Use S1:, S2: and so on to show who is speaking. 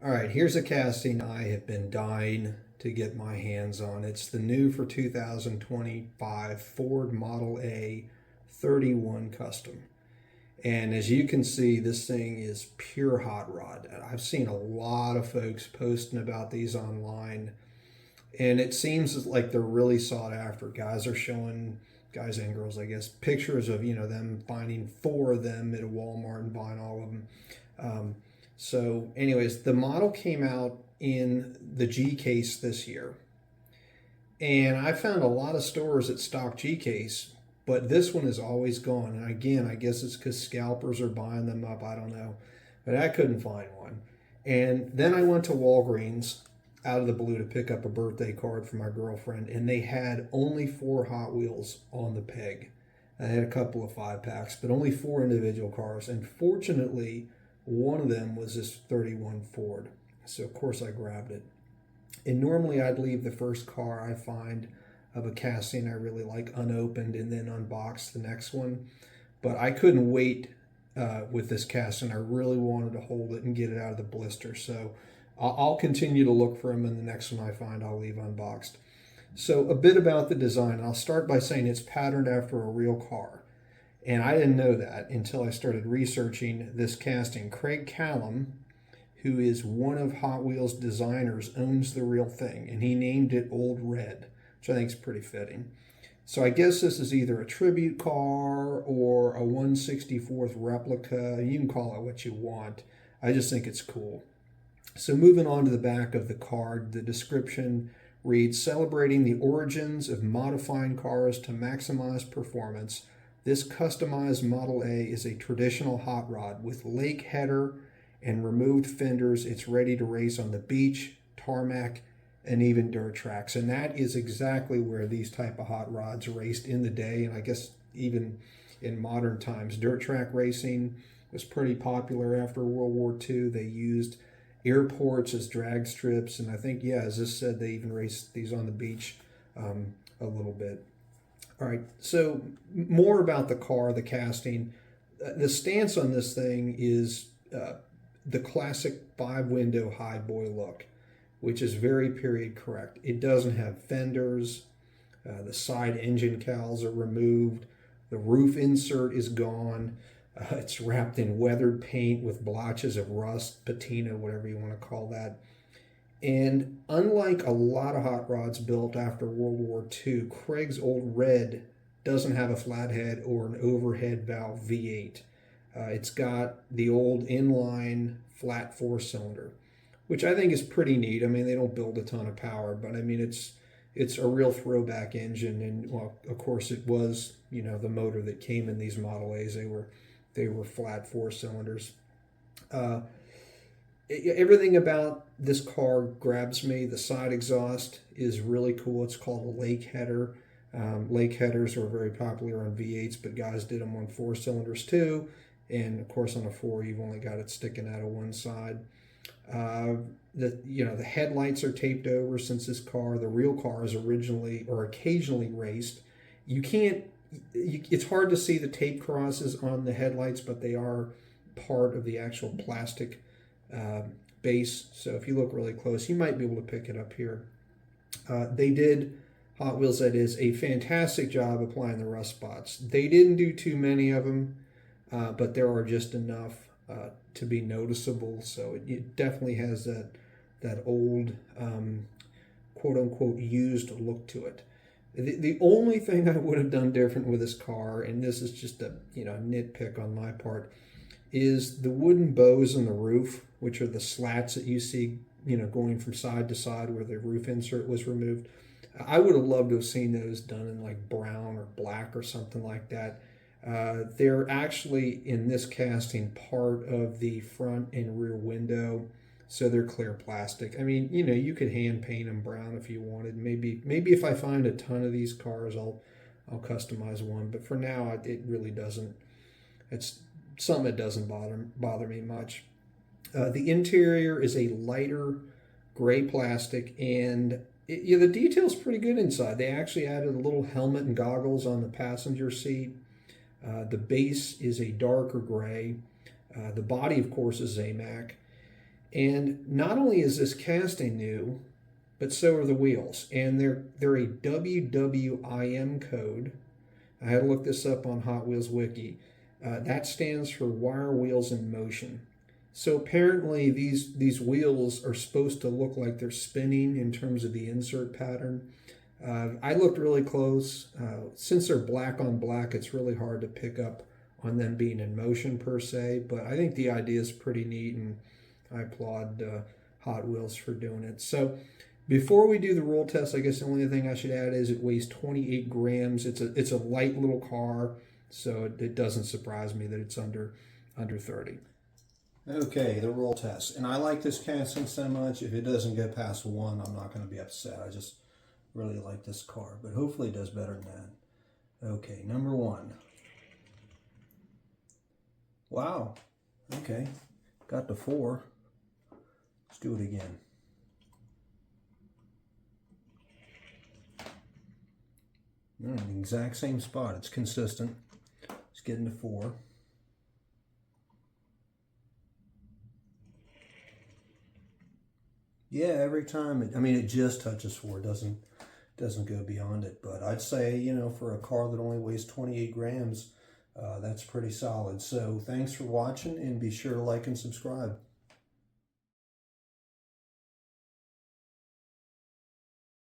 S1: All right, here's a casting I have been dying to get my hands on. It's the new for 2025 Ford Model A 31 Custom. And as you can see, this thing is pure hot rod. I've seen a lot of folks posting about these online, and it seems like they're really sought after. Guys are showing, guys and girls, I guess, pictures of them finding four of them at a Walmart and buying all of them. Anyways, the model came out in the G case this year, and I found a lot of stores that stock G case, but this one is always gone. And again, I guess it's because scalpers are buying them up. I don't know, but I couldn't find one. And then I went to Walgreens out of the blue to pick up a birthday card for my girlfriend, and they had only four Hot Wheels on the peg. I had a couple of 5-packs, but only four individual cars. And fortunately, one of them was this 31 Ford. So, of course, I grabbed it. And normally I'd leave the first car I find of a casting I really like unopened and then unbox the next one. But I couldn't wait with this casting. I really wanted to hold it and get it out of the blister. So I'll continue to look for them, and the next one I find I'll leave unboxed. So a bit about the design. I'll start by saying it's patterned after a real car. And I didn't know that until I started researching this casting. Craig Callum, who is one of Hot Wheels designers, owns the real thing, and he named it Old Red, which I think is pretty fitting. So I guess this is either a tribute car or a 1/64th replica. You can call it what you want. I just think it's cool. So moving on to the back of the card, the description reads, celebrating the origins of modifying cars to maximize performance. This customized Model A is a traditional hot rod with lake header and removed fenders. It's ready to race on the beach, tarmac, and even dirt tracks. And that is exactly where these type of hot rods raced in the day, and I guess even in modern times. Dirt track racing was pretty popular after World War II. They used airports as drag strips, and I think, yeah, as this said, they even raced these on the beach a little bit. All right, so more about the car, the casting. The stance on this thing is the classic 5-window high boy look, which is very period correct. It doesn't have fenders. The side engine cowls are removed. The roof insert is gone. It's wrapped in weathered paint with blotches of rust, patina, whatever you want to call that. And unlike a lot of hot rods built after World War II, Craig's Old Red doesn't have a flathead or an overhead valve V8. It's got the old inline flat 4-cylinder, which I think is pretty neat. I mean, they don't build a ton of power, but I mean, it's a real throwback engine. And well, of course, it was the motor that came in these Model A's. They were flat 4-cylinders. Everything about this car grabs me. The side exhaust is really cool. It's called a lake header. Lake headers were very popular on V8s, but guys did them on 4-cylinders too. And of course, on a 4, you've only got it sticking out of one side. The headlights are taped over since this car. The real car is originally or occasionally raced. It's hard to see the tape crosses on the headlights, but they are part of the actual plastic base. So if you look really close, you might be able to pick it up here. They did, Hot Wheels that is, a fantastic job applying the rust spots. They didn't do too many of them, but there are just enough to be noticeable. So it definitely has that old quote unquote used look to it. The only thing I would have done different with this car, and this is just a nitpick on my part, is the wooden bows on the roof, which are the slats that you see going from side to side where the roof insert was removed. I would have loved to have seen those done in like brown or black or something like that. They're actually, in this casting, part of the front and rear window, so they're clear plastic. I mean, you could hand paint them brown if you wanted. Maybe if I find a ton of these cars, I'll customize one. But for now, it really doesn't. It's something that doesn't bother me much. The interior is a lighter gray plastic, and the detail's pretty good inside. They actually added a little helmet and goggles on the passenger seat. The base is a darker gray. The body, of course, is AMAC. And not only is this casting new, but so are the wheels. And they're a WWIM code. I had to look this up on Hot Wheels Wiki. That stands for Wire Wheels in Motion. So apparently these wheels are supposed to look like they're spinning in terms of the insert pattern. I looked really close. Since they're black on black, it's really hard to pick up on them being in motion per se, but I think the idea is pretty neat, and I applaud Hot Wheels for doing it. So before we do the roll test, I guess the only thing I should add is it weighs 28 grams. It's a light little car, so it doesn't surprise me that it's under 30. Okay, the roll test. And I like this casting so much, if it doesn't get past 1, I'm not going to be upset. I just really like this car, but hopefully it does better than that. Okay, number 1. Wow. Okay, got to 4. Let's do it again. The exact same spot. It's consistent. It's getting to 4. Yeah, every time. It just touches 4. It doesn't go beyond it. But I'd say, for a car that only weighs 28 grams, that's pretty solid. So thanks for watching, and be sure to like and subscribe.